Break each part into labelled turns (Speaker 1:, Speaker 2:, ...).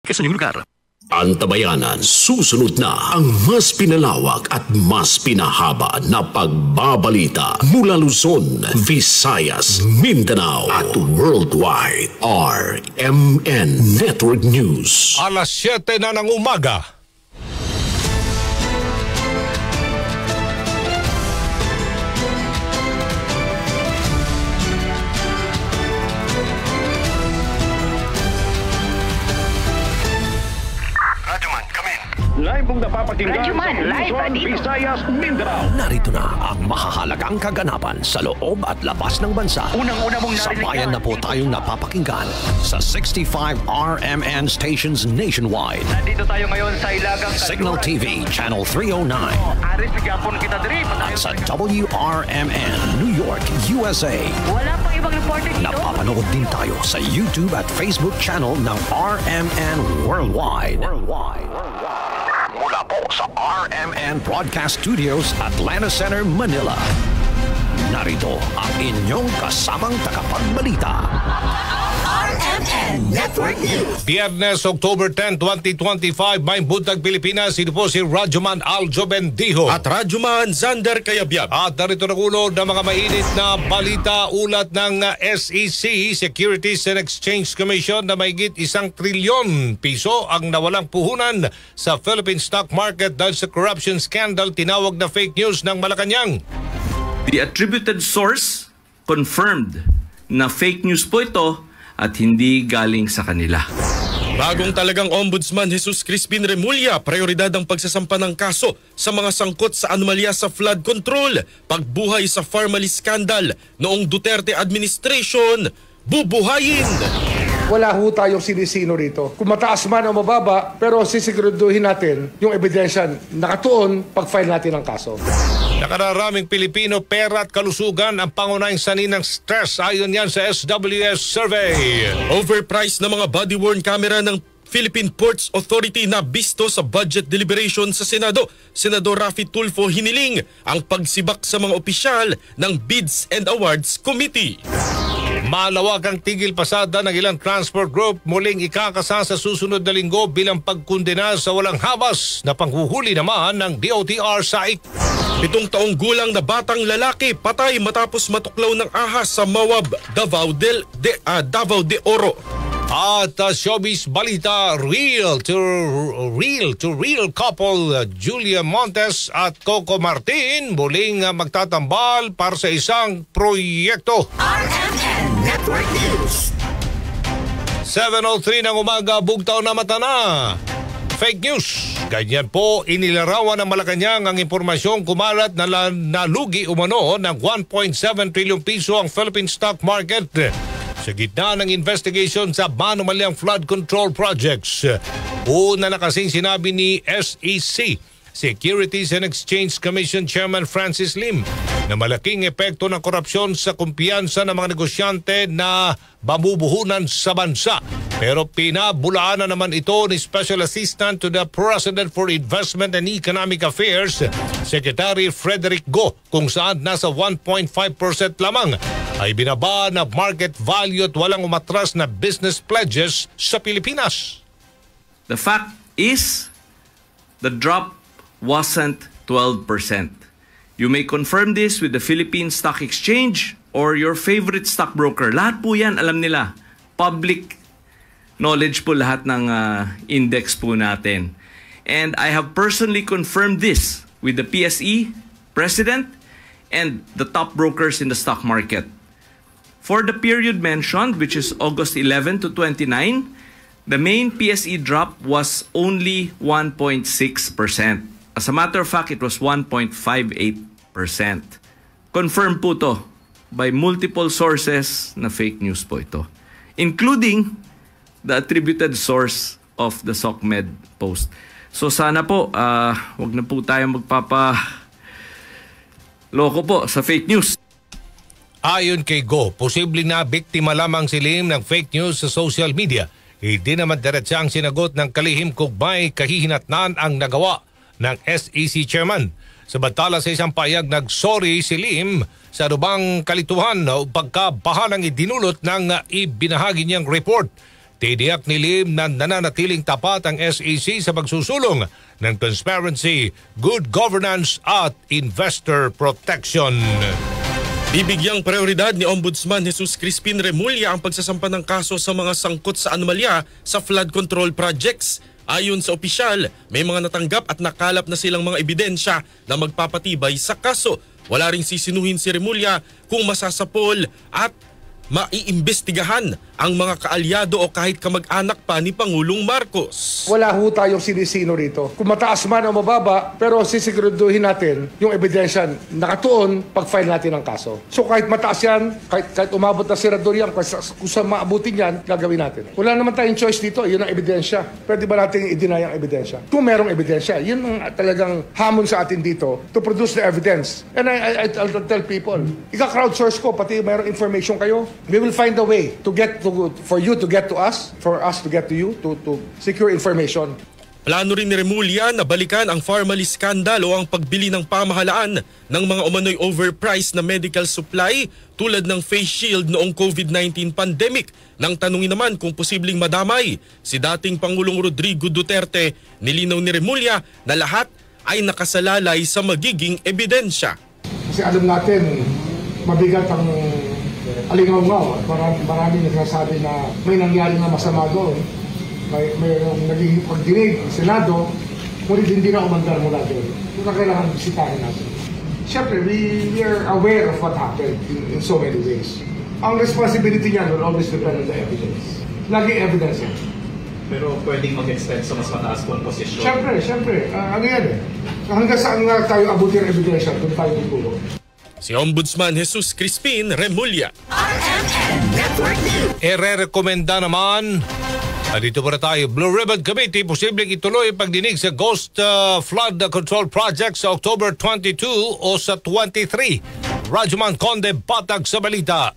Speaker 1: sa inyong lugar.
Speaker 2: Antabayanan, susunod na ang mas pinalawak at mas pinahaba na pagbabalita mula Luzon, Visayas, Mindanao at worldwide. RMN Network News.
Speaker 3: Alas 7 na ng umaga.
Speaker 4: Live mong napapakinggan
Speaker 5: Radyoman,
Speaker 4: sa
Speaker 5: live
Speaker 4: Luzon,
Speaker 5: dito.
Speaker 4: Visayas, Mindanao.
Speaker 1: Narito na ang mahahalagang kaganapan sa loob at labas ng bansa.
Speaker 5: Unang-una mong narinig
Speaker 1: Sabayan na po tayong napapakinggan sa 65 RMN stations nationwide.
Speaker 5: Nandito tayo ngayon sa Ilagang
Speaker 1: Signal TV, Channel 309.
Speaker 5: Aris, bigyan kita diri.
Speaker 1: At sa WRMN, New York, USA.
Speaker 5: Wala pang ibang reporter dito.
Speaker 1: Napapanood din tayo sa YouTube at Facebook channel ng RMN Worldwide. Mula po sa RMN Broadcast Studios, Atlanta Center, Manila. Narito ang inyong kasamang tagapagbalita. RMN Network News.
Speaker 3: Biyernes, October 10, 2025, may buntag Pilipinas. Ito po si Radyoman Aljo Bendijo.
Speaker 6: At Radyoman Zander Kayabyab.
Speaker 3: At narito na ulo ng mga mainit na balita ulat ng SEC, Securities and Exchange Commission, na mahigit 1 trilyon piso ang nawalang puhunan sa Philippine stock market dahil sa corruption scandal tinawag na fake news ng Malacanang.
Speaker 7: The attributed source confirmed na fake news po ito at hindi galing sa kanila.
Speaker 6: Bagong talagang Ombudsman Jesus Crispin Remulla, prioridad ang pagsasampa ng kaso sa mga sangkot sa anomalya sa flood control, pagbuhay sa Pharmaly scandal noong Duterte administration, bubuhayin.
Speaker 8: Wala ho tayong sinisino rito. Kung mataas man o mababa, pero sisiguraduhin natin yung ebidensya nakatuon pag-file natin ang kaso.
Speaker 3: Nakararaming Pilipino, pera at kalusugan ang pangunahing sanhi ng stress ayon yan sa SWS survey.
Speaker 6: Overpriced na mga body-worn camera ng Philippine Ports Authority na bisto sa budget deliberation sa Senado. Senador Raffy Tulfo hiniling ang pagsibak sa mga opisyal ng Bids and Awards Committee.
Speaker 3: Malawak ang tigil pasada ng ilang transport group muling ikakasa sa susunod na linggo bilang pagkundena sa walang habas na panghuhuli naman ng DOTR SAIC.
Speaker 6: 7 taong gulang na batang lalaki patay matapos matuklaw ng ahas sa Mawab, Davao de Oro.
Speaker 3: At showbiz balita, real to real couple Julia Montes at Coco Martin muling magtatambal para sa isang proyekto.
Speaker 1: RMN Network News.
Speaker 3: 7:03 ng umaga, bugtaw na mata na. Fake news. Ganyan po inilarawan ng Malacanang ang impormasyong kumalat na nalugi umano ng 1.7 trilyon piso ang Philippine stock market sa gitna ng investigation sa manumalyang flood control projects. Una na kasing sinabi ni SEC, Securities and Exchange Commission Chairman Francis Lim, na malaking epekto ng korupsyon sa kumpiyansa ng mga negosyante na babubuhunan sa bansa. Pero pinabulaan na naman ito ni Special Assistant to the President for Investment and Economic Affairs, Secretary Frederick Go, kung saan nasa 1.5% lamang ay binaba na market value at walang umatras na business pledges sa Pilipinas.
Speaker 7: The fact is, the drop wasn't 12%. You may confirm this with the Philippine Stock Exchange or your favorite stockbroker. Lahat po yan, alam nila. Public knowledge po lahat ng index po natin. And I have personally confirmed this with the PSE President and the top brokers in the stock market. For the period mentioned, which is August 11 to 29, the main PSE drop was only 1.6%. As a matter of fact, it was 1.58%. Confirmed po to by multiple sources na fake news po ito, including the attributed source of the SOCMED post. So sana po, wag na po tayo magpapa-loko po sa fake news.
Speaker 3: Ayon kay Go, posibleng na biktima lamang si Lim ng fake news sa social media. Hindi naman diretsang sinagot ng kalihim kung may kahihinatnan ang nagawa ng SEC Chairman. Samantala sa isang payag, nagsorry si Lim sa anumang kalituhan o pagkabahalang idinulot ng ibinahagi niyang report. Tiniyak ni Lim na nananatiling tapat ang SEC sa pagsusulong ng transparency, good governance at investor protection.
Speaker 6: Bibigyang prioridad ni Ombudsman Jesus Crispin Remulla ang pagsasampa ng kaso sa mga sangkot sa anomalya sa flood control projects. Ayon sa opisyal, may mga natanggap at nakalap na silang mga ebidensya na magpapatibay sa kaso. Wala ring sisinuhin si Remulla kung masasapol at maiimbestigahan ang mga kaalyado o kahit kamag-anak pa ni Pangulong Marcos.
Speaker 8: Wala ho tayong sinisino rito. Kung mataas man o mababa, pero sisiguraduhin natin yung ebidensya nakatuon pag-file natin ng kaso. So kahit mataas yan, kahit umabot na senador yan, kung sa maabutin yan, gagawin natin. Wala naman tayong choice dito, yun ang ebidensya. Pwede ba natin i-deny ang ebidensya? Kung merong ebidensya, yun ang talagang hamon sa atin dito to produce the evidence. And I'll tell people, ika-crowdsource ko, pati merong information kayo, we will find a way to get for you to get to us, for us to get to you, to secure information.
Speaker 6: Plano rin ni Remulla na balikan ang Pharmaly scandal o ang pagbili ng pamahalaan ng mga umano'y overpriced na medical supply tulad ng face shield noong COVID-19 pandemic. Nang tanungin naman kung posibleng madamay si dating Pangulong Rodrigo Duterte, nilinaw ni Remulla na lahat ay nakasalalay sa magiging ebidensya.
Speaker 8: Kasi alam natin, mabigat ang alingaw-ngaw at maraming nagsasabi na may nangyari na masama doon. May naging pagdinig ng Senado, ngunit hindi na umandar mula doon. Ito na kailangan bisitahin natin. Siyempre, we are aware of what happened in so many ways. Ang responsibility niyan will always depend on the evidence. Laging evidence yan.
Speaker 9: Pero pwedeng mag-extend sa mas mataas pong posisyon?
Speaker 8: Siyempre. Ano yan eh. Hanggang saan nga tayo abutin ang ebidensya, doon tayo tutulong.
Speaker 6: Si Ombudsman Jesus Crispin Remulla.
Speaker 3: Ere-rekomenda naman, dito para tayo, Blue Ribbon Committee, posibleng ituloy pagdinig sa Ghost Flood Control Project sa October 22 o sa 23. Rajuman Conde, Batag sa Balita.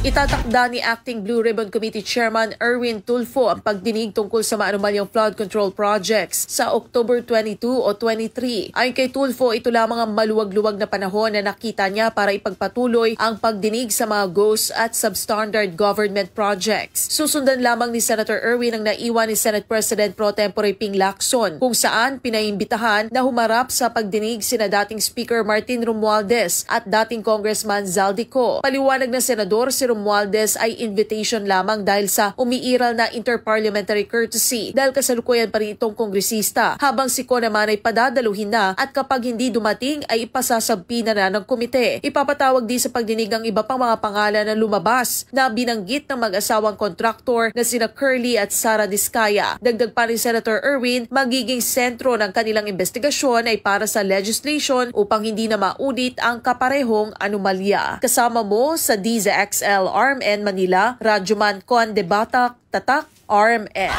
Speaker 10: Itatakda ni Acting Blue Ribbon Committee Chairman Erwin Tulfo ang pagdinig tungkol sa maanumalyang flood control projects sa October 22 o 23. Ayon kay Tulfo, ito lamang ang maluwag-luwag na panahon na nakita niya para ipagpatuloy ang pagdinig sa mga ghost at substandard government projects. Susundan lamang ni Senator Erwin ang naiwan ni Senate President Pro Tempore Ping Lacson, kung saan pinaimbitahan na humarap sa pagdinig sina dating Speaker Martin Romualdez at dating Congressman Zaldico. Paliwanag na Senador si Romualdez ay invitation lamang dahil sa umiiral na interparliamentary courtesy dahil kasalukuyan pa rin itong kongresista, habang si Ko naman ay padadaluhin na at kapag hindi dumating ay ipasasabpi na ng komite. Ipapatawag din sa pagdinig ang iba pang mga pangalan na lumabas na binanggit ng mag-asawang kontraktor na sina Curly at Sara Diskaya. Dagdag pa ni Senator Erwin, magiging sentro ng kanilang investigasyon ay para sa legislation upang hindi na maudit ang kaparehong anomalya. Kasama mo sa DZXL RMN Manila, Rajuman Conde, Batak, Tatak, RMN.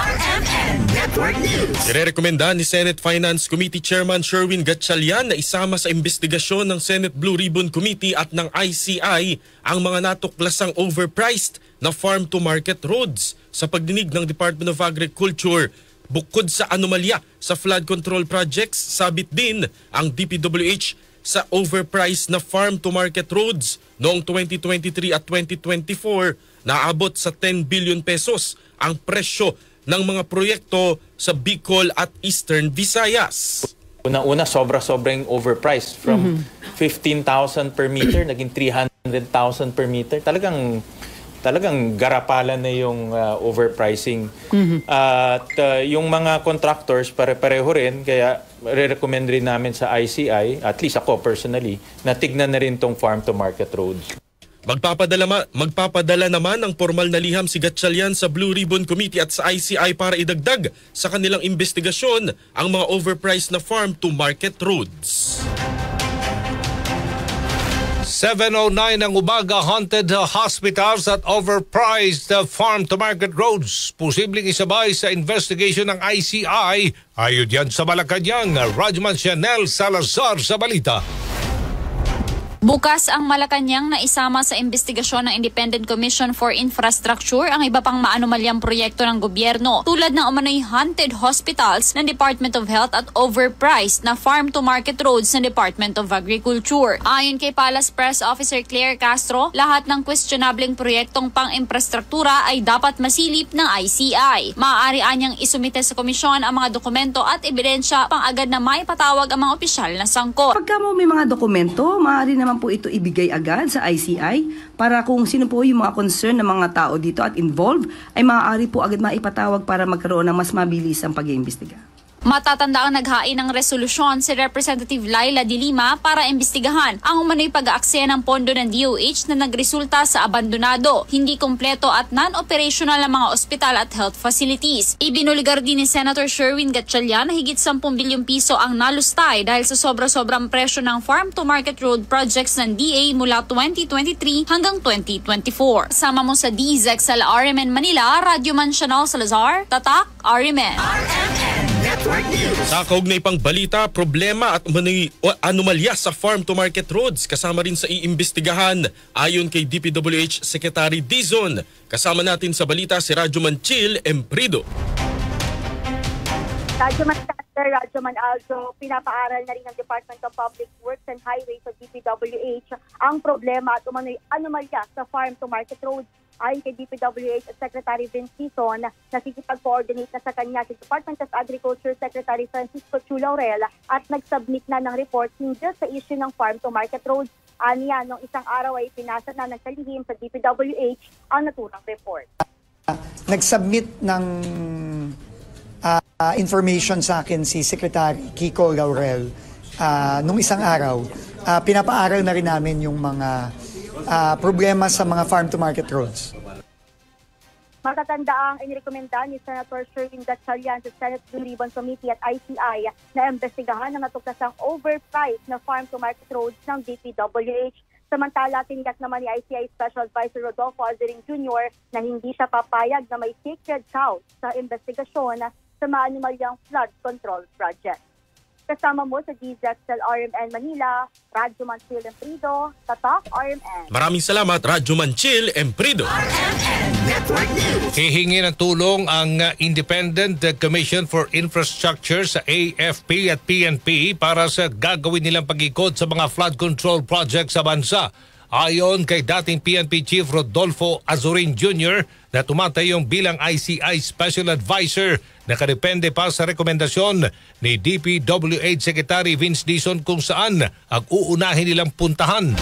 Speaker 6: Irerekomenda ni Senate Finance Committee Chairman Sherwin Gatchalian na isama sa investigasyon ng Senate Blue Ribbon Committee at ng ICI ang mga natuklasang overpriced na farm-to-market roads sa pagdinig ng Department of Agriculture. Bukod sa anomalya sa flood control projects, sabit din ang DPWH sa overpriced na farm-to-market roads noong 2023 at 2024, naabot sa 10 billion pesos ang presyo ng mga proyekto sa Bicol at Eastern Visayas.
Speaker 11: Una-una, sobrang overpriced. From 15,000 per meter, naging 300,000 per meter. Talagang garapalan na yung overpricing. At yung mga contractors, pare-pareho rin, kaya re-recommend rin namin sa ICI, at least ako personally, na tignan na rin tong farm-to-market roads.
Speaker 6: Magpapadala naman ng formal na liham si Gatchalian sa Blue Ribbon Committee at sa ICI para idagdag sa kanilang investigasyon ang mga overpriced na farm-to-market roads.
Speaker 3: 7:09 ng umaga, haunted hospitals at overpriced farm-to-market roads. Posibleng isabay sa investigation ng ICI. Ayon yan sa Malacanang, Rajman Chanel Salazar sa Balita.
Speaker 12: Bukas ang Malacanang na isama sa investigasyon ng Independent Commission for Infrastructure ang iba pang maanumalyang proyekto ng gobyerno tulad ng umano'y haunted hospitals ng Department of Health at overpriced na farm-to-market roads ng Department of Agriculture. Ayon kay Palace Press Officer Claire Castro, lahat ng questionableng proyektong pang-infrastruktura ay dapat masilip ng ICI. Maaari anyang isumite sa komisyon ang mga dokumento at ebidensya pang agad na maipatawag ang mga opisyal na sangkot.
Speaker 13: Pagka mo may mga dokumento, maaari naman po ito ibigay agad sa ICI para kung sino po yung mga concern ng mga tao dito at involved ay maaari po agad maipatawag para magkaroon ng mas mabilis ang pag-iimbestiga.
Speaker 12: Matatanda ang naghain ng resolusyon si Representative Laila de Lima para imbestigahan ang umano'y pag-aaksaya ng pondo ng DOH na nagresulta sa abandonado, hindi kompleto at non-operational na mga ospital at health facilities. Ibinulgar din ni Senator Sherwin Gatchalian na higit 10 bilyong piso ang nalustay dahil sa sobra-sobrang presyo ng farm-to-market road projects ng DA mula 2023 hanggang 2024. Sama mo sa DZXL RMN Manila, Radyo Man Chanel Salazar, Tatak RMN.
Speaker 6: Sa kaugnay pang balita, problema at anomalya sa farm-to-market roads kasama rin sa iimbestigahan ayon kay DPWH Secretary Dizon. Kasama natin sa balita si Radyoman Chill Emprido.
Speaker 14: Radyoman Caster, Radyoman Aljo, pinapaaral na rin ng Department of Public Works and Highways o DPWH ang problema at umano'y anomalya sa farm-to-market roads. Ayon kay DPWH at Secretary Vince Dizon, nakikipag-coordinate na sa kanya si Department of Agriculture Secretary Francisco Chu Laurel at nag-submit na ng report hinggil sa issue ng farm-to-market roads. Aniya, nung isang araw ay pinasa na ng kalihim sa DPWH ang naturang report.
Speaker 15: Nag-submit ng information sa akin si Secretary Kiko Laurel nung isang araw. Pinapaaral na rin namin yung mga problema sa mga farm-to-market roads.
Speaker 14: Matatanda ang inirekomenda ni Senator Sherwin Gatchalian sa Senate Blue Ribbon Committee at ICI na imbestigahan ang natuklasang overpriced na farm-to-market roads ng DPWH. Samantala, tiniyak naman ni ICI Special Advisor Rodolfo Azarin Jr. na hindi siya papayag na may sacred cow sa investigasyon sa maanumalyang flood control project. Kasama mo sa DZXL RMN Manila, Radyoman Chill Emprido, Tatak RMN.
Speaker 6: Maraming salamat, Radyoman Chill Emprido.
Speaker 3: Hihingi ng tulong ang Independent Commission for Infrastructure sa AFP at PNP para sa gagawin nilang pag-ikot sa mga flood control projects sa bansa. Ayon kay dating PNP Chief Rodolfo Azarin Jr. na tumatayong bilang ICI Special Advisor, nakadepende pa sa rekomendasyon ni DPWH Secretary Vince Dizon kung saan ang uunahin nilang puntahan.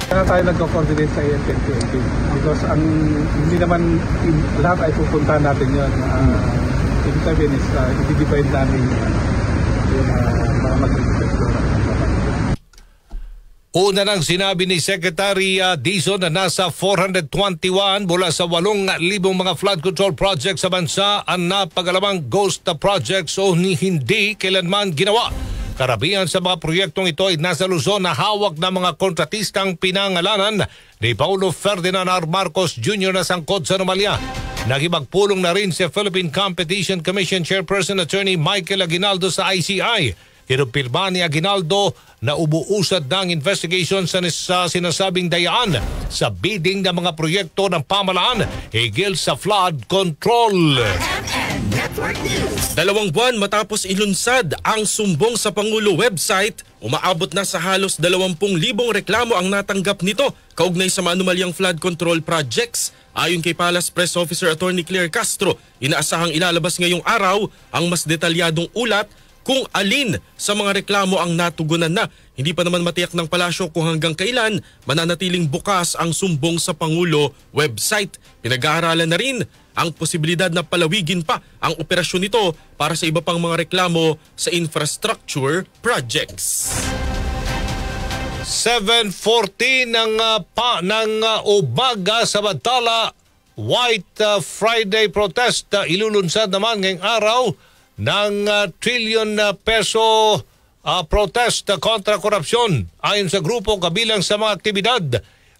Speaker 16: Kaya tayo nagko-coordinate sa AFP because hindi naman lahat ay pupuntahan natin yun. Ibig sabihin is i-divide namin yung mga mag-inspector.
Speaker 3: Una nang sinabi ni Secretary Dizon na nasa 421 mula sa 8,000 mga flood control projects sa bansa ang napagalamang ghost projects o hindi kailanman ginawa. Karamihan sa mga proyektong ito ay nasa Luzon na hawak ng mga kontratistang pinangalanan ni Paulo Ferdinand R. Marcos Jr. na sangkot sa anomalya. Nakipagpulong na rin si Philippine Competition Commission Chairperson Attorney Michael Aguinaldo sa ICI. Kinumpirma ni Aguinaldo na umuusad ng investigation sa sinasabing dayaan sa bidding ng mga proyekto ng pamalaan higil sa flood control.
Speaker 6: 2 buwan matapos ilunsad ang Sumbong sa Pangulo website, umaabot na sa halos 20,000 reklamo ang natanggap nito kaugnay sa maanumalyang flood control projects. Ayon kay Palace Press Officer Attorney Claire Castro, inaasahang ilalabas ngayong araw ang mas detalyadong ulat kung alin sa mga reklamo ang natugunan na. Hindi pa naman matiyak ng palasyo kung hanggang kailan mananatiling bukas ang Sumbong sa Pangulo website. Pinag-aaralan na rin ang posibilidad na palawigin pa ang operasyon nito para sa iba pang mga reklamo sa infrastructure projects.
Speaker 3: 7:40 ng umaga sa Bantala, White Friday protest ilulunsad naman ngayong araw ng trillion peso protest kontra korupsyon. Ayon sa grupo, kabilang sa mga aktibidad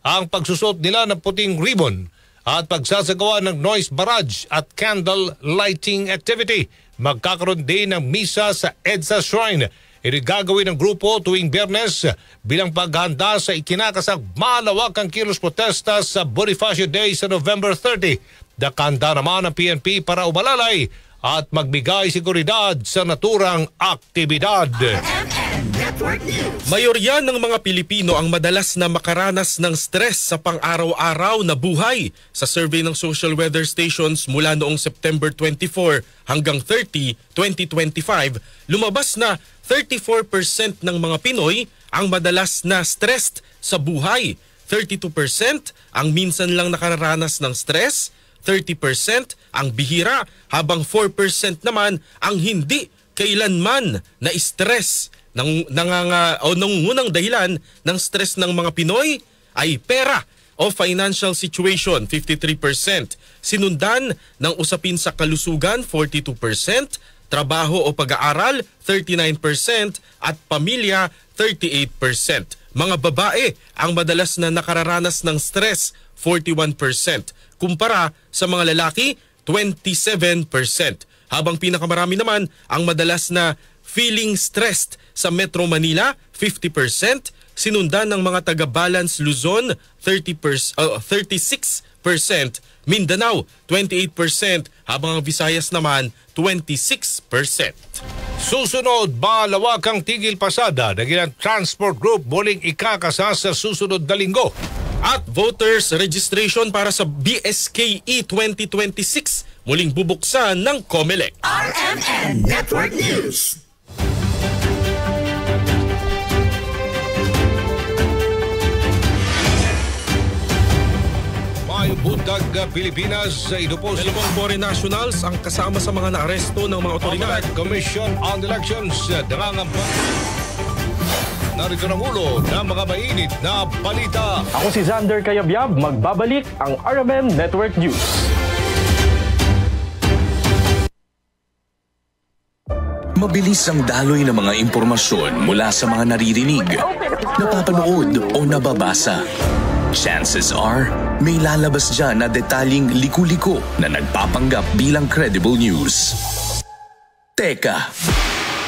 Speaker 3: ang pagsusot nila ng puting ribbon at pagsasagawa ng noise barrage at candle lighting activity. Magkakaroon din ng misa sa EDSA Shrine. Ito gagawin ng grupo tuwing Biyernes bilang paghanda sa ikinakasang malawakang kilos protesta sa Bonifacio Day sa November 30. Nakahanda naman ang PNP para umalalay at magbigay seguridad sa naturang aktibidad.
Speaker 6: Mayorya ng mga Pilipino ang madalas na makaranas ng stress sa pang-araw-araw na buhay. Sa survey ng social weather stations mula noong September 24 hanggang 30, 2025, lumabas na 34% ng mga Pinoy ang madalas na stressed sa buhay. 32% ang minsan lang nakaranas ng stress, 30% ang bihira, habang 4% naman ang hindi kailanman na stress. Nangungunang dahilan ng stress ng mga Pinoy ay pera o financial situation, 53%. Sinundan ng usapin sa kalusugan, 42%, trabaho o pag-aaral, 39%, at pamilya, 38%. Mga babae ang madalas na nakararanas ng stress, 41%, kumpara sa mga lalaki, 27%. Habang pinakamarami naman ang madalas na feeling stressed sa Metro Manila, 50%, sinundan ng mga taga-Balance Luzon, 36%, Mindanao, 28%, habang ang Visayas naman, 26%.
Speaker 3: Susunod, malawakang tigil pasada ng ilang transport group muling ikakasa sa susunod na linggo.
Speaker 6: At voters registration para sa BSKE 2026 muling bubuksan ng COMELEC.
Speaker 2: RMN Network News.
Speaker 3: Mayong buntag Pilipinas, ito po sa
Speaker 6: dalawang foreign nationals ang kasama sa mga naaresto ng mga otoridad.
Speaker 3: Commission on Elections nangangamba. Narito ng ulo ng mga mainit na balita.
Speaker 17: Ako si Xander Kayabyab, magbabalik ang RMN Network News.
Speaker 18: Mabilis ang daloy ng mga impormasyon mula sa mga naririnig, napapanood o nababasa. Chances are, may lalabas dyan na detalyeng liku-liko na nagpapanggap bilang credible news. Teka,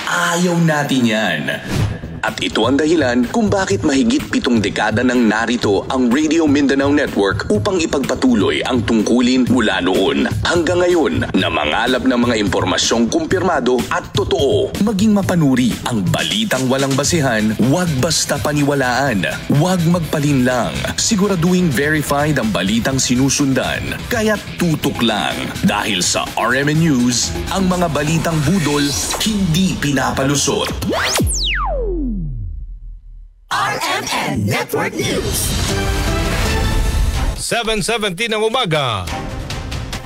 Speaker 18: ayaw natin yan. At ito ang dahilan kung bakit mahigit 7 dekada nang narito ang Radio Mindanao Network upang ipagpatuloy ang tungkulin mula noon hanggang ngayon na mangalap ng mga impormasyong kumpirmado at totoo. Maging mapanuri ang balitang walang basihan, huwag basta paniwalaan, huwag magpalinlang. Siguraduhin verified ang balitang sinusundan, kaya't tutok lang. Dahil sa RMN News, ang mga balitang budol hindi pinapalusot.
Speaker 2: RMN Network News.
Speaker 3: 7:17 ng umaga.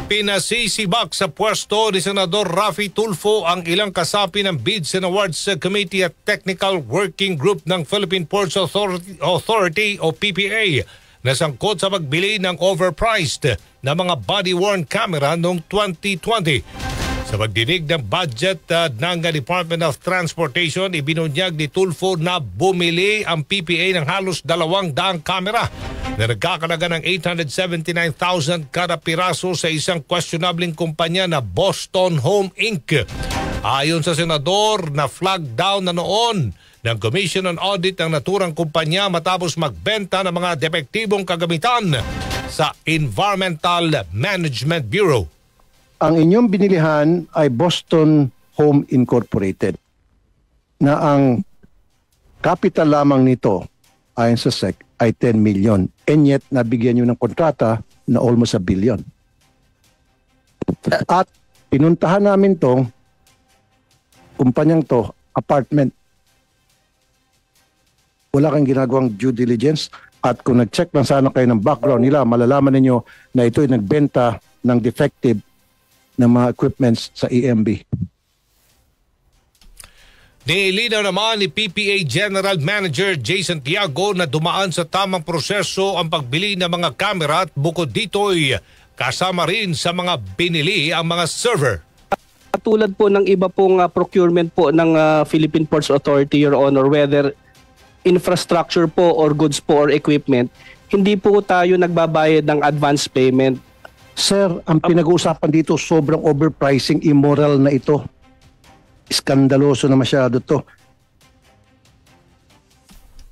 Speaker 3: Pinasisibak sa pwesto ni Senador Raffy Tulfo ang ilang kasapi ng Bids and Awards Committee at Technical Working Group ng Philippine Ports Authority o PPA na sangkot sa pagbili ng overpriced na mga body-worn camera noong 2020. Sa pagdinig ng budget ng Department of Transportation, ibinunyag ni Tulfo na bumili ang PPA ng halos 200 kamera na nagkakalaga ng 879,000 kada piraso sa isang questionabling kumpanya na Boston Home Inc. Ayon sa senador, na flag down na noon ng Commission on Audit ang naturang kumpanya matapos magbenta ng mga depektibong kagamitan sa Environmental Management Bureau.
Speaker 19: Ang inyong binilihan ay Boston Home Incorporated na ang capital lamang nito ayon sa SEC ay 10 million. And yet, nabigyan nyo ng kontrata na almost 1 billion. At pinuntahan namin to, kumpanyang to, apartment. Wala kang ginagawang due diligence. At kung nag-check lang sana kayo ng background nila, malalaman ninyo na ito ay nagbenta ng defective ng mga equipments sa EMB.
Speaker 3: Nilinaw naman ni PPA General Manager Jason Tiago na dumaan sa tamang proseso ang pagbili ng mga kamera at bukod dito'y kasama rin sa mga binili ang mga server.
Speaker 20: Tulad po ng iba pong procurement po ng Philippine Ports Authority, Your Honor, whether infrastructure po or goods po or equipment, hindi po tayo nagbabayad ng advance payment.
Speaker 19: Sir, ang pinag-uusapan dito sobrang overpricing, immoral na ito. Iskandaloso na masyado to.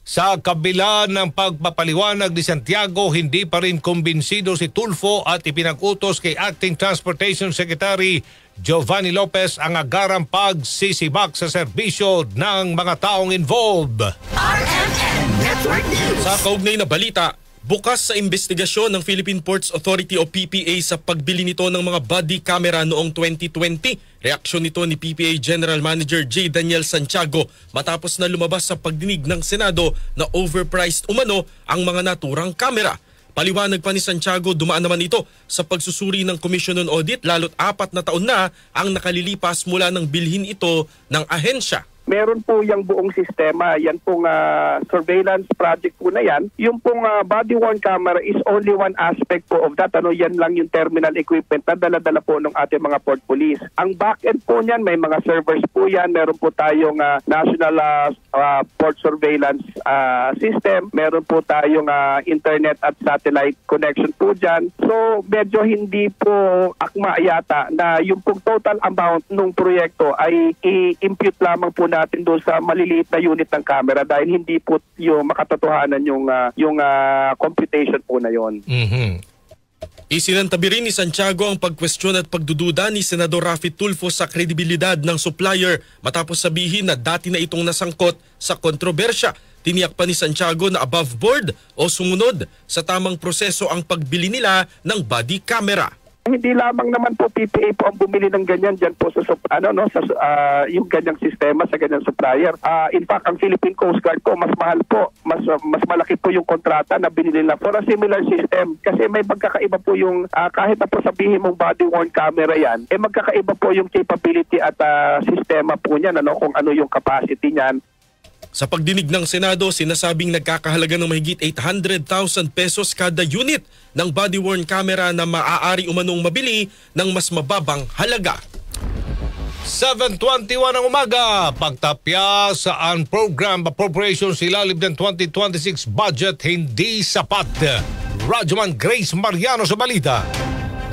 Speaker 3: Sa kabila ng pagpapaliwanag ni Santiago, hindi pa rin kumbinsido si Tulfo at ipinag-utos kay Acting Transportation Secretary Giovanni Lopez ang agarang pagsisibak sa serbisyo ng mga taong involved.
Speaker 2: RMN Network News.
Speaker 6: Sa kaugnay na balita, bukas sa investigasyon ng Philippine Ports Authority o PPA sa pagbili nito ng mga body camera noong 2020. Reaksyon nito ni PPA General Manager J. Daniel Santiago matapos na lumabas sa pagdinig ng Senado na overpriced umano ang mga naturang kamera. Paliwanag pa ni Santiago, dumaan naman ito sa pagsusuri ng Commission on Audit lalo't 4 na taon na ang nakalilipas mula ng bilhin ito ng ahensya.
Speaker 21: Meron po yung buong sistema, yan pong surveillance project po na yan. Yung pong body-worn camera is only one aspect po of that. Yan lang yung terminal equipment na dala-dala po ng ating mga port police. Ang back-end po niyan, may mga servers po yan. Meron po tayong national port surveillance system. Meron po tayong internet at satellite connection po dyan. So medyo hindi po akma yata na yung pong total amount ng proyekto ay i-impute lamang po natin doon sa maliliit na unit ng camera dahil hindi po yung makatotohanan yung computation po na yon.
Speaker 6: Isinantabi rin ni Santiago ang pagkwestiyon at pagdududa ni Senador Raffy Tulfo sa kredibilidad ng supplier matapos sabihin na dati na itong nasangkot sa kontrobersya. Tiniyak pa ni Santiago na above board o sumunod sa tamang proseso ang pagbili nila ng body camera.
Speaker 21: Hindi lamang naman po PPA po ang bumili ng ganyan dyan po sa yung ganyang sistema sa ganyang supplier. In fact, ang Philippine Coast Guard po mas mahal po, mas malaki po yung kontrata na binili nila for a similar system. Kasi may magkakaiba po yung kahit na po sabihin mong body-worn camera yan, magkakaiba po yung capability at sistema po niyan, kung ano yung capacity niyan.
Speaker 6: Sa pagdinig ng Senado, sinasabing nagkakahalaga ng mahigit 800,000 pesos kada unit ng body-worn camera na maaari umanong mabili ng mas mababang halaga.
Speaker 3: 7:21 ng umaga, pagtapya sa unprogrammed appropriations ilalim ng 2026 budget hindi sapat. Radyoman Grace Mariano sa balita.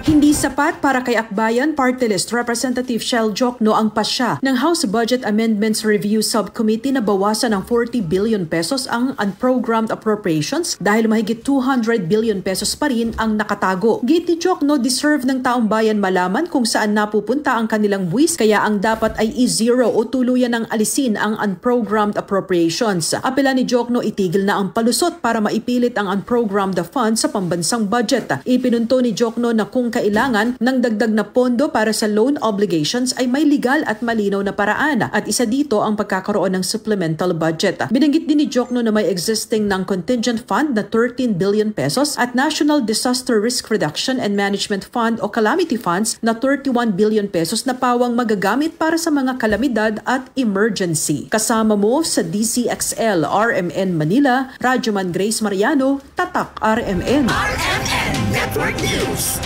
Speaker 22: Hindi sapat para kay Akbayan Party List Representative Shell Jokno ang pasya ng House Budget Amendments Review Subcommittee na bawasan ng 40 billion pesos ang unprogrammed appropriations dahil mahigit 200 billion pesos pa rin ang nakatago. Git ni Jokno, deserve ng taong bayan malaman kung saan napupunta ang kanilang buwis kaya ang dapat ay i-zero o tuluyan ng alisin ang unprogrammed appropriations. Apela ni Jokno, itigil na ang palusot para maipilit ang unprogrammed funds sa pambansang budget. Ipinunto ni Jokno na kung kailangan ng dagdag na pondo para sa loan obligations ay may legal at malinaw na paraan at isa dito ang pagkakaroon ng supplemental budget. Binanggit din ni Jokno na may existing ng contingent fund na 13 billion pesos at National Disaster Risk Reduction and Management Fund o Calamity Funds na 31 billion pesos na pawang magagamit para sa mga kalamidad at emergency. Kasama mo sa DCXL RMN Manila, Radyoman Grace Mariano, Tatak RMN.
Speaker 2: RMN Network News.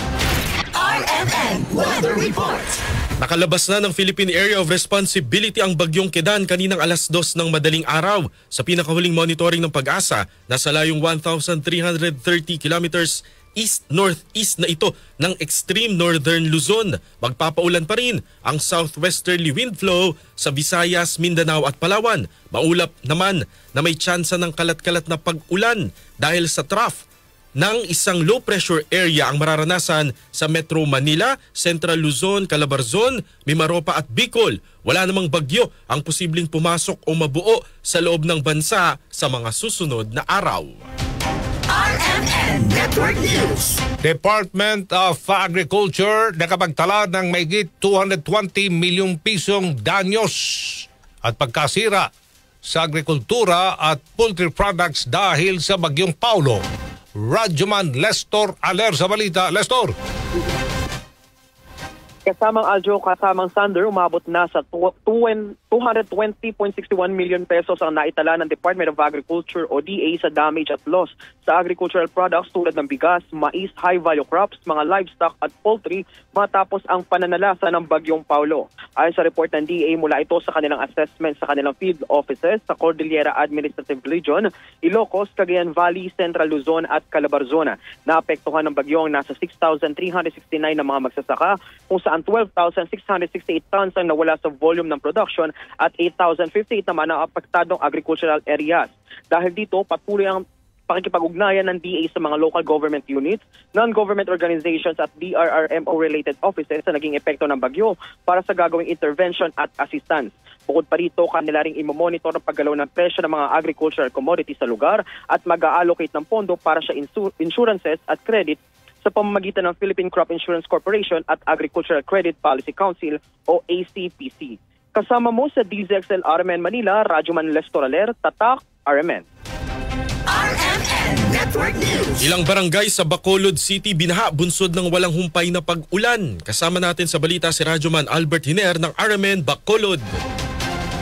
Speaker 2: RMN Weather Report.
Speaker 6: Nakalabas na ng Philippine Area of Responsibility ang bagyong Kedan kaninang alas 2 ng madaling araw. Sa pinakahuling monitoring ng Pag-asa, nasa layong 1,330 kilometers east-northeast na ito ng extreme northern Luzon. Magpapaulan pa rin ang southwesterly wind flow sa Visayas, Mindanao at Palawan. Maulap naman na may tsansa ng kalat-kalat na pag-ulan dahil sa trough ng isang low pressure area ang mararanasan sa Metro Manila, Central Luzon, Calabarzon, Mimaropa at Bicol. Wala namang bagyo ang posibleng pumasok o mabuo sa loob ng bansa sa mga susunod na araw.
Speaker 2: RMN Network News.
Speaker 3: Department of Agriculture nakapagtala ng mahigit 220 milyong pisong danyos at pagkasira sa agrikultura at poultry products dahil sa bagyong Paulo. Radyoman Lestor Aler sa balita. Lestor!
Speaker 23: Kasamang Aljo, kasamang Sander, umabot na sa 220.61 million pesos ang naitala ng Department of Agriculture o DA sa damage at loss sa agricultural products tulad ng bigas, mais, high-value crops, mga livestock at poultry matapos ang pananalasa ng bagyong Paulo. Ayon sa report ng DA, mula ito sa kanilang assessment sa kanilang field offices sa Cordillera Administrative Region, Ilocos, Cagayan Valley, Central Luzon at Calabarzon. Naapektuhan ng bagyong nasa 6,369 na mga magsasaka kung saan 12,668 tons ang nawala sa volume ng production at 8,058 naman ang apektadong agricultural areas. Dahil dito, patuloy ang pakikipag-ugnayan ng DA sa mga local government units, non-government organizations at DRRMO-related offices sa naging epekto ng bagyo para sa gagawing intervention at assistance. Bukod pa rito, kanila ring imomonitor ang paggalaw ng presyo ng mga agricultural commodities sa lugar at mag-a-allocate ng pondo para sa insurances at credit sa pamamagitan ng Philippine Crop Insurance Corporation at Agricultural Credit Policy Council o ACPC. Kasama mo sa DZXL RMN Manila, Radyoman Lestoraler, Tatak, RMN.
Speaker 2: RMN Network News.
Speaker 6: Ilang barangay sa Bacolod City binaha bunsod ng walang humpay na pag-ulan. Kasama natin sa balita si Radyoman Albert Hiner ng RMN Bacolod.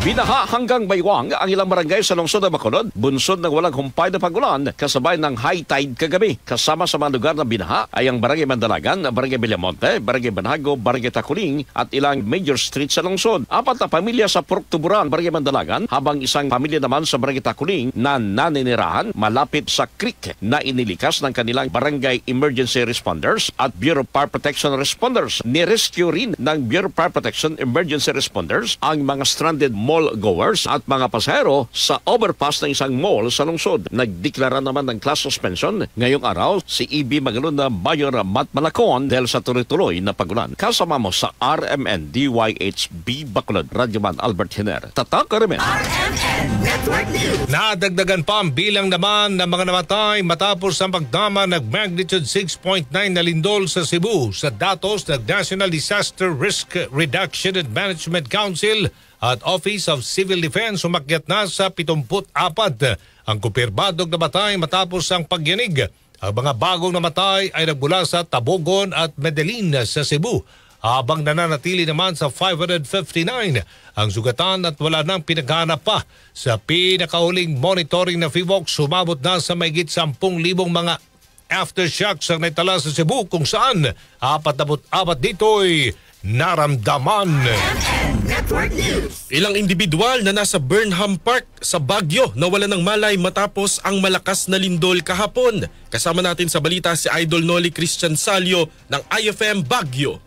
Speaker 1: Binaha hanggang baywang ang ilang barangay sa lungsod ng Bacolod, bunsod ng walang humpay na pag-ulan kasabay ng high tide kagabi. Kasama sa mga lugar na binaha ay ang Barangay Mandalagan, Barangay Villamonte, Barangay Banago, Barangay Taculing at ilang major streets sa lungsod. 4 na pamilya sa Purok-Tuburan, Barangay Mandalagan, habang isang pamilya naman sa Barangay Taculing na naninirahan malapit sa creek na inilikas ng kanilang Barangay Emergency Responders at Bureau of Fire Protection Responders. Nirescue rin ng Bureau of Fire Protection Emergency Responders ang mga stranded mall goers at mga pasahero sa overpass ng isang mall sa lungsod. Nagdeklara naman ng class suspension ngayong araw si EB Magalon na Mayor Matt Malacon dahil sa tuloy-tuloy na pagulan. Kasama mo sa RMN DYHB Bacolod, Radyoman Albert Hiner. Tatak RMN.
Speaker 2: RMN Network News.
Speaker 3: Nadagdagan pa ang bilang naman ng mga namatay matapos ang pagdama ng magnitude 6.9 na lindol sa Cebu sa datos ng National Disaster Risk Reduction and Management Council at Office of Civil Defense. Umakyat na sa 74 ang kumpirmadong namatay matapos ang pagyanig. Ang mga bagong namatay ay nagmula sa Tabogon at Medellin sa Cebu, habang nananatili naman sa 559 ang sugatan at wala nang pinaghanap pa. Sa pinakahuling monitoring na FIVOX, sumabot na sa mahigit 10,000 mga aftershocks ang naitala sa Cebu, kung saan 44 dito'y naramdaman.
Speaker 6: Ilang individual na nasa Burnham Park sa Baguio nawalan ng malay matapos ang malakas na lindol kahapon. Kasama natin sa balita si Idol Noli Christian Salio ng IFM Baguio.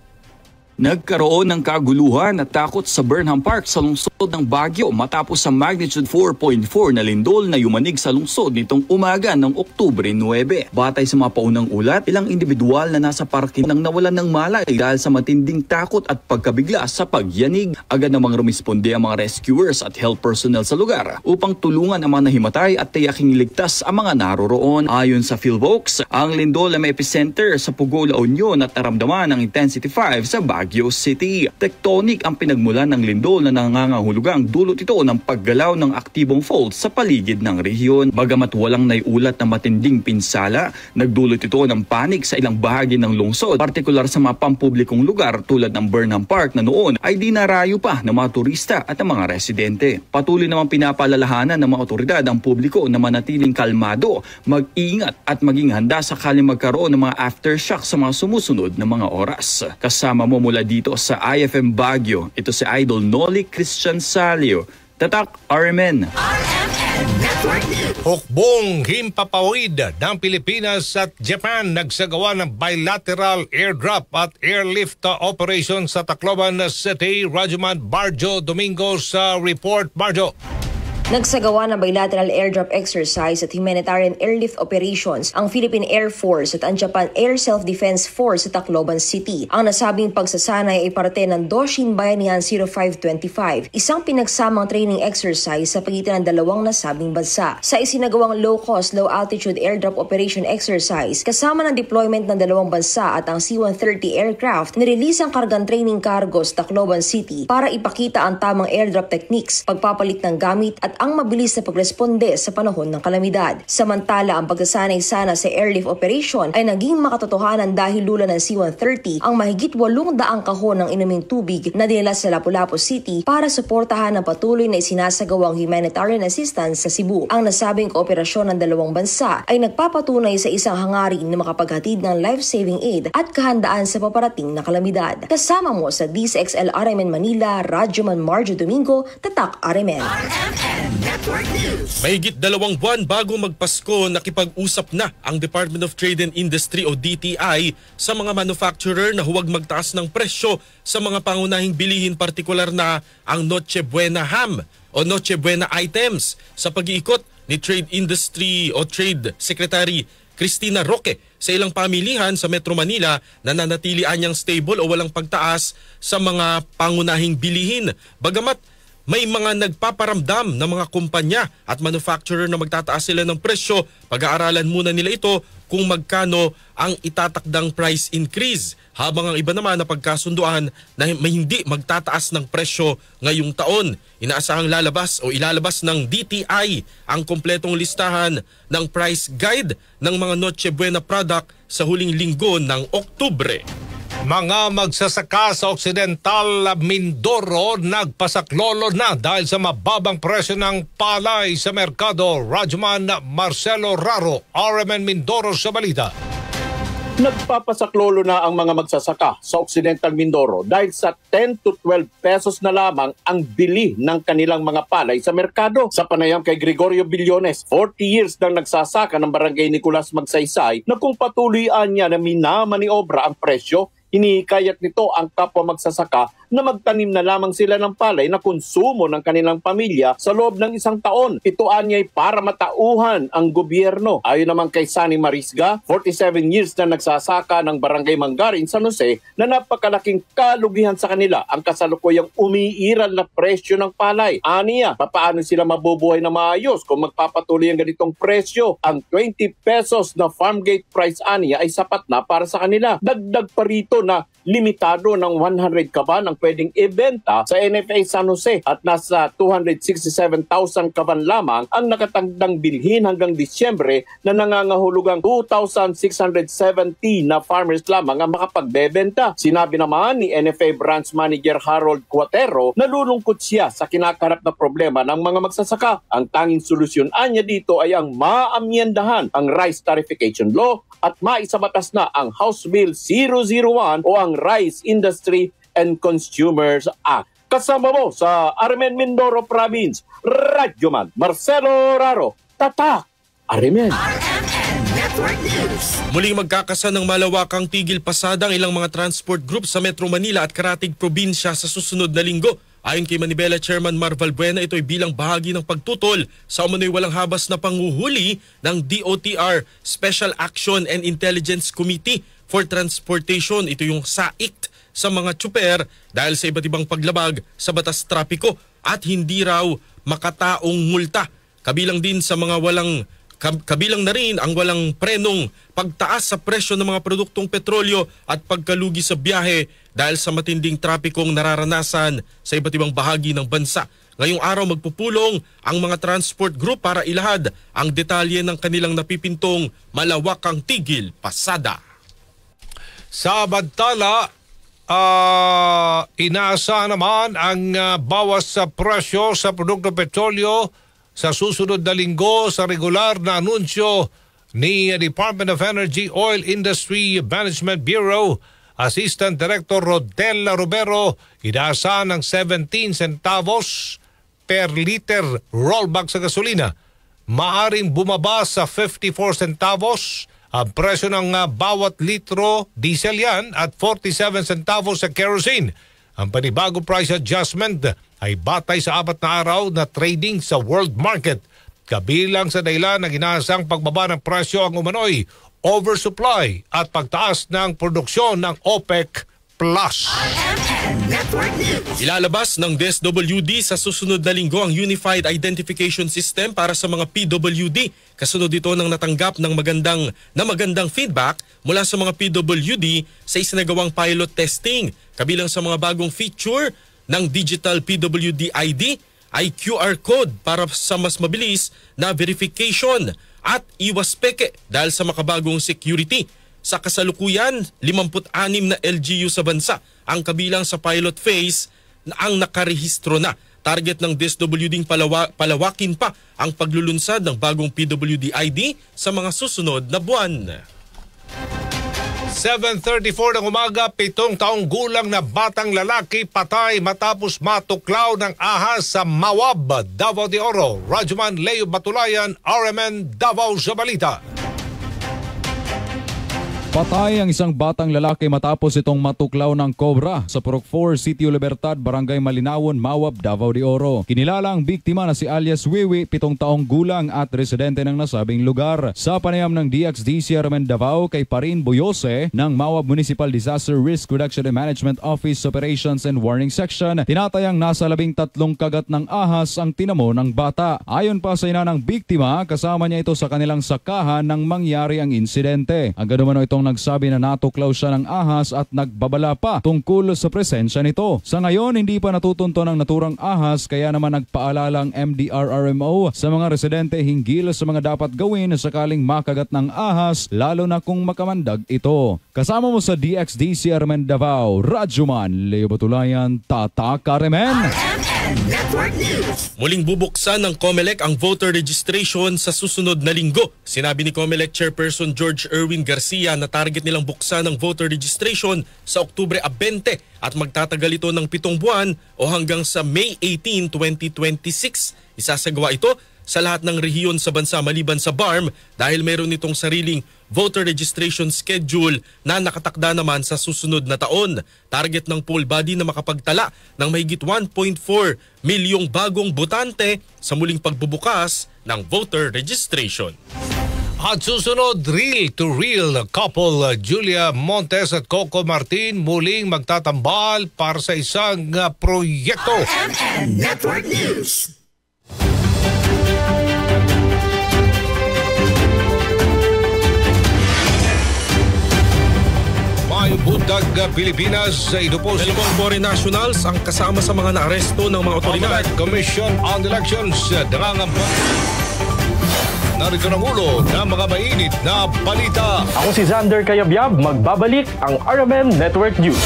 Speaker 4: Nagkaroon ng kaguluhan at takot sa Burnham Park sa lungsod ng Baguio matapos sa magnitude 4.4 na lindol na yumanig sa lungsod nitong umaga ng Oktubre 9. Batay sa mga paunang ulat, ilang individual na nasa parking nang nawalan ng malay dahil sa matinding takot at pagkabigla sa pagyanig. Agad namang rumisponde ang mga rescuers at health personnel sa lugar upang tulungan ang mga nahimatay at tiyaking ligtas ang mga naroroon. Ayon sa PhilVox, ang lindol ay may epicenter sa Pugo, La Union at naramdaman ng intensity 5 sa Baguio City. Tectonic ang pinagmulan ng lindol na nangangahulugang dulot ito ng paggalaw ng aktibong fault sa paligid ng rehiyon. Bagamat walang naiulat na matinding pinsala, nagdulot ito ng panik sa ilang bahagi ng lungsod, partikular sa mga pampublikong lugar tulad ng Burnham Park na noon ay dinarayo pa ng mga turista at ng mga residente. Patuloy namang pinapaalalahanan ng mga otoridad ang publiko na manatiling kalmado, mag-iingat at maging handa sakaling magkaroon ng mga aftershock sa mga sumusunod na mga oras. Kasama mo mula dito sa IFM Baguio, ito si Idol Noli Christian Salio. Tatak RMN.
Speaker 3: Hukbong himpapawid ng Pilipinas at Japan nagsagawa ng bilateral airdrop at airlift operation sa Tacloban City. Radyoman Barjo Domingo sa report. Barjo.
Speaker 5: Nagsagawa ng bilateral airdrop exercise at humanitarian airlift operations ang Philippine Air Force at ang Japan Air Self-Defense Force sa Tacloban City. Ang nasabing pagsasanay ay parte ng Doshin Bayanihan 0525, isang pinagsamang training exercise sa pagitan ng dalawang nasabing bansa. Sa isinagawang low-cost, low-altitude airdrop operation exercise, kasama ng deployment ng dalawang bansa at ang C-130 aircraft, nirelease ang kargang training cargo sa Tacloban City para ipakita ang tamang airdrop techniques, pagpapalit ng gamit at ang mabilis na pagresponde sa panahon ng kalamidad. Samantala, ang pagsasanay sana sa airlift operation ay naging makatotohanan dahil lula ng C-130 ang mahigit 800 kahon ng inuming tubig na dinala sa Lapu-Lapu City para suportahan ang patuloy na isinasagawang humanitarian assistance sa Cebu. Ang nasabing kooperasyon ng dalawang bansa ay nagpapatunay sa isang hangarin na makapaghatid ng life-saving aid at kahandaan sa paparating na kalamidad. Kasama mo sa DZXL RMN Manila, Radyoman Marjo Domingo, Tatak RMN.
Speaker 2: Network News.
Speaker 6: Mahigit 2 buwan bago magpasko, nakipag-usap na ang Department of Trade and Industry o DTI sa mga manufacturer na huwag magtaas ng presyo sa mga pangunahing bilihin, partikular na ang Noche Buena ham o Noche Buena items sa pag-iikot ni Trade Industry o Trade Secretary Cristina Roque sa ilang pamilihan sa Metro Manila na nanatilian niyang stable o walang pagtaas sa mga pangunahing bilihin. Bagamat may mga nagpaparamdam ng mga kumpanya at manufacturer na magtataas sila ng presyo, pag-aaralan muna nila ito kung magkano ang itatakdang price increase. Habang ang iba naman na pagkasunduan na may hindi magtataas ng presyo ngayong taon. Inaasahang lalabas o ilalabas ng DTI ang kompletong listahan ng price guide ng mga Noche Buena product sa huling linggo ng Oktubre.
Speaker 3: Mga magsasaka sa Occidental Mindoro nagpasaklolo na dahil sa mababang presyo ng palay sa merkado. Rajman Marcelo Raro, RMN Mindoro sa balita.
Speaker 7: Nagpapasaklolo na ang mga magsasaka sa Occidental Mindoro dahil sa 10 to 12 pesos na lamang ang bili ng kanilang mga palay sa merkado. Sa panayam kay Gregorio Billones, 40 years nang nagsasaka ng Barangay Nicolas Magsaysay, na kung patuloyan niya na minamaniobra ang presyo, hinihikayat nito ang kapwa magsasaka na magtanim na lamang sila ng palay na konsumo ng kanilang pamilya sa loob ng 1 taon. Ito anyay para matauhan ang gobyerno. Ayon naman kay Sunny Marisga, 47 years na nagsasaka ng Barangay Mangarin, San Jose, na napakalaking kalugihan sa kanila ang kasalukuyang umiiral na presyo ng palay. Aniya, papaano sila mabubuhay na maayos kung magpapatuloy ang ganitong presyo? Ang 20 pesos na farm gate price aniya ay sapat na para sa kanila. Dagdag pa rito na limitado ng 100 kaban ang pwedeng ibenta sa NFA San Jose at nasa 267,000 kaban lamang ang nakatagdang bilhin hanggang Disyembre na nangangahulugang 2,670 na farmers lamang ang makapagbebenta. Sinabi naman ni NFA Branch Manager Harold Cuatero na nalulungkot siya sa kinakarap na problema ng mga magsasaka. Ang tanging solusyon anya dito ay ang maamyendahan ang Rice Tarification Law at maisabatas na ang House Bill 001 o ang Rice Industry and Consumers Act. Kasama mo sa RMN Mindoro Province, Radyoman Marcelo Raro, Tatak, RMN.
Speaker 2: Network News.
Speaker 6: Muling magkakasan ng malawakang tigil pasada ang ilang mga transport group sa Metro Manila at karatig probinsya sa susunod na linggo. Ayon kay Manibela Chairman Mar Valbuena, ito ay bilang bahagi ng pagtutol sa umano'y walang habas na panghuhuli ng DOTR Special Action and Intelligence Committee for Transportation. Ito yung SAICT sa mga tsuper dahil sa iba't ibang paglabag sa batas trapiko at hindi raw makataong multa. Kabilang din sa mga kabilang na rin ang walang prenong pagtaas sa presyo ng mga produktong petrolyo at pagkalugi sa biyahe dahil sa matinding trapikong nararanasan sa iba't ibang bahagi ng bansa. Ngayong araw magpupulong ang mga transport group para ilahad ang detalye ng kanilang napipintong malawakang tigil pasada.
Speaker 3: Sa bantala, inaasahan naman ang bawas sa presyo sa produktong petrolyo sa susunod na linggo sa regular na anunsyo ni Department of Energy Oil Industry Management Bureau. Assistant Director Rodel Robero, inaasahan ng 17 centavos per liter rollback sa gasolina. Maaring bumaba sa 54 centavos ang presyo ng bawat litro diesel yan at 47 centavos sa kerosene. Ang panibagong price adjustment ay batay sa 4 na araw na trading sa world market. Kabilang sa dahilan ng inaasang pagbaba ng presyo ang umano'y oversupply at pagtaas ng produksyon ng OPEC Plus.
Speaker 6: Ilalabas ng DSWD sa susunod na linggo ang Unified Identification System para sa mga PWD. Kasunod ito ng natanggap ng magandang feedback mula sa mga PWD sa isinagawang pilot testing. Kabilang sa mga bagong feature ng Digital PWD ID ay QR code para sa mas mabilis na verification at iwas peke dahil sa makabagong security. Sa kasalukuyan, 56 na LGU sa bansa ang kabilang sa pilot phase na ang nakarehistro na. Target ng DSWD palawakin pa ang paglulunsad ng bagong PWD ID sa mga susunod na buwan.
Speaker 3: 7:34 ng umaga, 7 taong gulang na batang lalaki patay matapos matuklaw ng ahas sa Mawab, Davao de Oro. Radyoman Leo Batulayan, RMN Davao sa balita.
Speaker 8: Patay ang isang batang lalaki matapos itong matuklaw ng kobra sa Purok 4, Sitio Libertad, Barangay Malinawon, Mawab, Davao de Oro. Kinilala ang biktima na si alias Wiwi, 7 taong gulang at residente ng nasabing lugar. Sa panayam ng DXDC RMN Davao kay Parin Boyose ng Mawab Municipal Disaster Risk Reduction and Management Office Operations and Warning Section, tinatayang nasa 13 kagat ng ahas ang tinamo ng bata. Ayon pa sa ina ng biktima, kasama niya ito sa kanilang sakahan nang mangyari ang insidente. Agad naman itong nagsabi na natuklaw siya ng ahas at nagbabala pa tungkol sa presensya nito. Sa ngayon, hindi pa natutunto ng naturang ahas kaya naman nagpaalala ang MDRRMO sa mga residente hinggil sa mga dapat gawin sakaling makagat ng ahas, lalo na kung makamandag ito. Kasama mo sa DXDC RMN Davao, Radyoman Leo Batulayan, Tatak RMN.
Speaker 6: Muling bubuksan ng COMELEC ang voter registration sa susunod na linggo. Sinabi ni COMELEC Chairperson George Erwin Garcia na target nilang buksan ang voter registration sa Oktubre 20 at magtatagal ito ng 7 buwan o hanggang sa May 18, 2026. Isasagawa ito sa lahat ng rehiyon sa bansa maliban sa BARM dahil meron itong sariling voter registration schedule na nakatakda naman sa susunod na taon. Target ng poll body na makapagtala ng mahigit 1.4 milyong bagong botante sa muling pagbubukas ng voter registration.
Speaker 3: At susunod, real-to-real couple Julia Montes at Coco Martin muling magtatambal para sa isang proyekto.
Speaker 2: RMN Network News.
Speaker 3: Mayong buntag Pilipinas, ito po si
Speaker 6: foreign nationals ang kasama sa mga naaresto ng mga otoridad.
Speaker 3: Commission on Elections, nangangampanya. Narito ng ulo ng mga mainit na balita.
Speaker 17: Ako si Xander Cayabyab, magbabalik ang RMN Network News.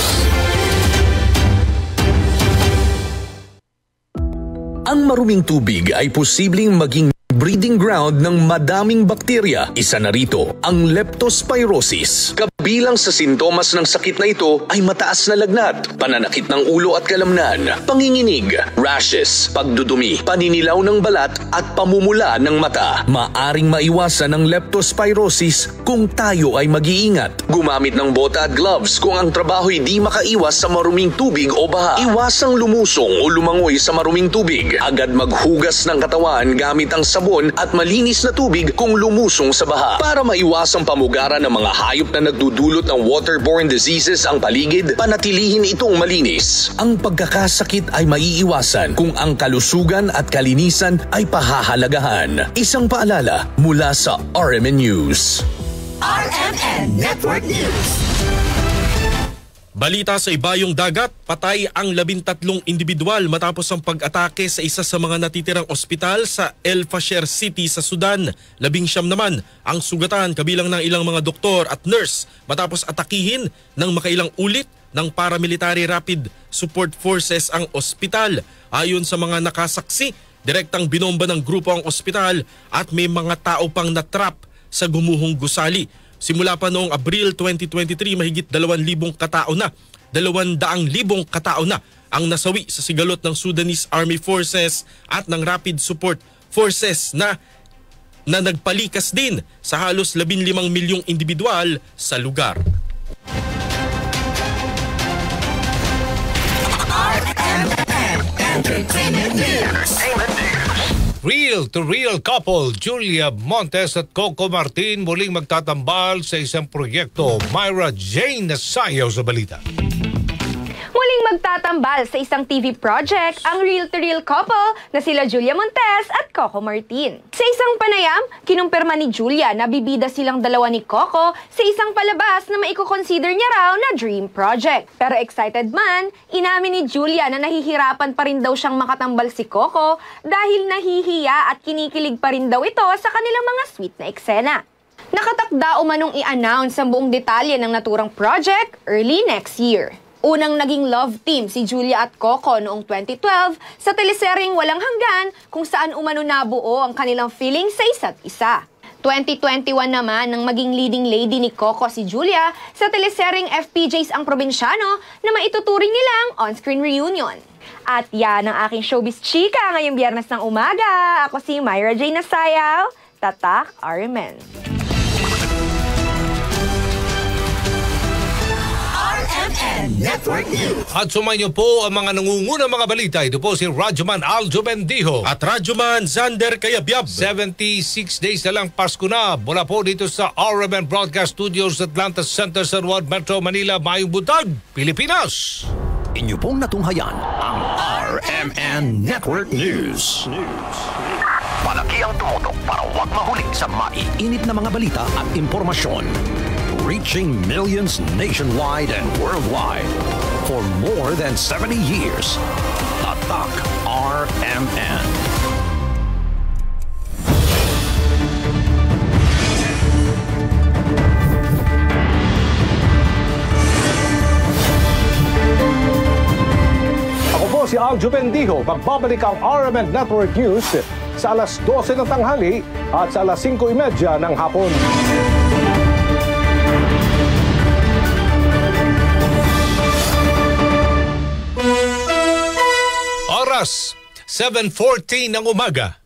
Speaker 18: Ang maruming tubig ay posibleng maging breeding ground ng madaming bakterya. Isa na rito ang leptospirosis. Kabilang sa sintomas ng sakit na ito ay mataas na lagnat, pananakit ng ulo at kalamnan, panginginig, rashes, pagdudumi, paninilaw ng balat at pamumula ng mata. Maaring maiwasan ang leptospirosis kung tayo ay mag-iingat. Gumamit ng bota at gloves kung ang trabaho'y di makaiwas sa maruming tubig o baha. Iwasang lumusong o lumangoy sa maruming tubig. Agad maghugas ng katawan gamit ang sabon at malinis na tubig kung lumusong sa baha. Para maiwasang pamugaran ng mga hayop na nagdudulot ng waterborne diseases ang paligid, panatilihin itong malinis. Ang pagkakasakit ay maiiwasan kung ang kalusugan at kalinisan ay pahahalagahan. Isang paalala mula sa RMN News.
Speaker 2: RMN Network News.
Speaker 6: Balita sa ibayong dagat, patay ang 13 individual matapos ang pag-atake sa isa sa mga natitirang ospital sa El Fasher City sa Sudan. 19 naman ang sugatan kabilang ng ilang mga doktor at nurse matapos atakihin ng makailang ulit ng paramilitary rapid support forces ang ospital. Ayon sa mga nakasaksi, direktang binomba ng grupo ang ospital at may mga tao pang natrap sa gumuhong gusali. Simula pa noong Abril 2023, mahigit 200,000 katao na ang nasawi sa sigalot ng Sudanese Army Forces at ng Rapid Support Forces na nagpalikas din sa halos 15 milyong individual sa lugar.
Speaker 3: Real-to-real couple Julia Montes at Coco Martin muling magtatambal sa isang proyekto. Myra Jane Nasayaw sa balita.
Speaker 9: Muling magtatambal sa isang TV project ang real-to-real couple na sila Julia Montes at Coco Martin. Sa isang panayam, kinumpirma ni Julia na bibida silang dalawa ni Coco sa isang palabas na maiko-consider niya raw na dream project. Pero excited man, inamin ni Julia na nahihirapan pa rin daw siyang makatambal si Coco dahil nahihiya at kinikilig pa rin daw ito sa kanilang mga sweet na eksena. Nakatakda umanong i-announce ang buong detalye ng naturang project early next year. Unang naging love team si Julia at Coco noong 2012 sa teleseryeng Walang Hanggan kung saan umano nabuo ang kanilang feelings sa isa't isa. 2021 naman nang maging leading lady ni Coco si Julia sa teleseryeng FPJs ang Probinsyano na maituturing nilang on-screen reunion. At yan ang aking showbiz chika ngayong Biyernes ng umaga. Ako si Myra J. Nasayaw, Tatak RMN.
Speaker 2: RMN Network News.
Speaker 3: At sumayin niyo po ang mga nangungunang mga balita. Ito po si Radyoman Aljo Bendijo.
Speaker 6: At Radyoman Zander Kayabyab.
Speaker 3: 76 days na lang Pasko na. Mula po dito sa RMN Broadcast Studios, Atlanta Center, San Juan, Metro Manila, Mayong Buntag, Pilipinas.
Speaker 10: Inyo pong natunghayan ang RMN Network News. Palagi ang tumutok para huwag mahuli sa maiinit na mga balita at impormasyon. Reaching millions nationwide and worldwide for more than 70 years. Tatak RMN.
Speaker 17: Ako po si Aljo Bendijo. Magbabalik ang RMN Network News sa alas 12 ng tanghali at sa alas 5:30 ng hapon.
Speaker 3: Oras, 7:14 ng umaga.